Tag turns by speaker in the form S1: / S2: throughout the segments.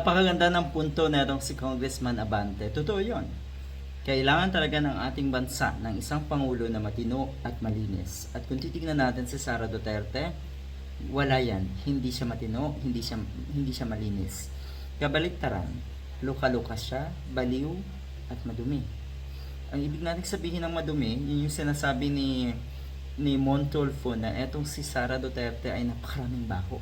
S1: Napakaganda ng punto na itong si Congressman Abante. Totoo yon. Kailangan talaga ng ating bansa ng isang pangulo na matino at malinis. At kung titignan natin si Sara Duterte, wala yan. Hindi siya matino, hindi siya malinis. Kabaliktaran, luka-luka siya, baliw, at madumi. Ang ibig natin sabihin ng madumi, yun yung sinasabi ni Montolfo na etong si Sara Duterte ay napakaraming baho.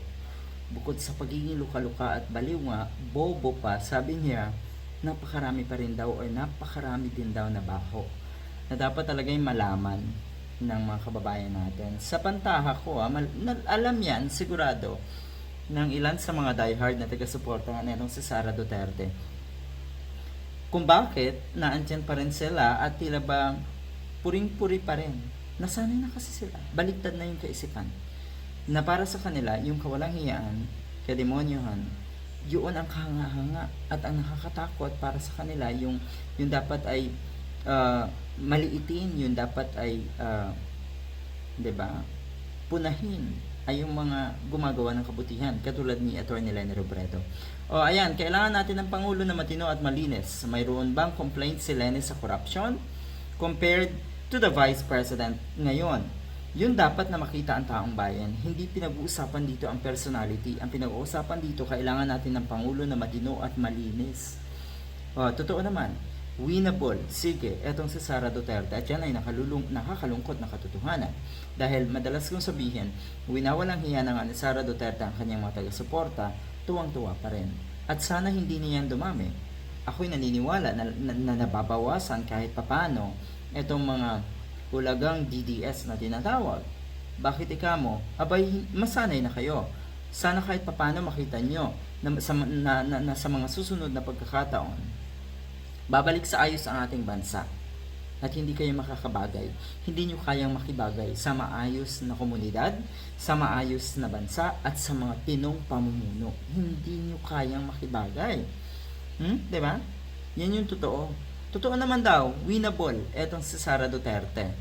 S1: Bukod sa pagiging luka-luka at baliw nga, bobo pa, sabi niya, napakarami pa rin daw o napakarami din daw na baho na dapat talagang malaman ng mga kababayan natin. Sa pantaha ko, alam yan, sigurado, ng ilan sa mga diehard na taga-suporta nga netong si Sara Duterte. Kung bakit naandyan pa rin sila at tila ba puring-puri pa rin. Nasanay na kasi sila. Baligtad na yung kaisipan na para sa kanila, yung kawalang hiyaan, kademonyohan, yun ang kahanga-hanga at ang nakakatakot para sa kanila, yung dapat ay maliitin, yung dapat ay, 'di ba, punahin ay yung mga gumagawa ng kabutihan, katulad ni Atty. Leni Robredo. O ayan, kailangan natin ng Pangulo na matino at malinis. Mayroon bang complaint si Leni sa corruption compared to the Vice President ngayon? Yun dapat na makita ang taong bayan. Hindi pinag-uusapan dito ang personality. Ang pinag-uusapan dito, kailangan natin ng Pangulo na matino at malinis. Totoo naman, winnable. Sige, etong si Sara Duterte. At yan ay nakakalungkot na katotohanan. Dahil madalas kong sabihin, winawalang hiya na nga ni Sara Duterte ang kanyang mga taga-suporta, tuwang-tuwa pa rin. At sana hindi niyan dumami. Ako'y naniniwala na nababawasan kahit papano etong mga ulagang DDS na tinatawag. Bakit ikamo? Abay, masanay na kayo. Sana kahit papano makita nyo na sa mga susunod na pagkakataon, babalik sa ayos ang ating bansa. At hindi kayo makakabagay. Hindi nyo kayang makibagay sa maayos na komunidad, sa maayos na bansa, at sa mga tinong pamumuno. Hindi nyo kayang makibagay. Diba? Yan yung totoo. Totoo naman daw, winnable, etong si Sara Duterte.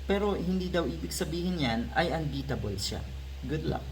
S1: Pero hindi daw ibig sabihin yan ay unbeatable siya. Good luck.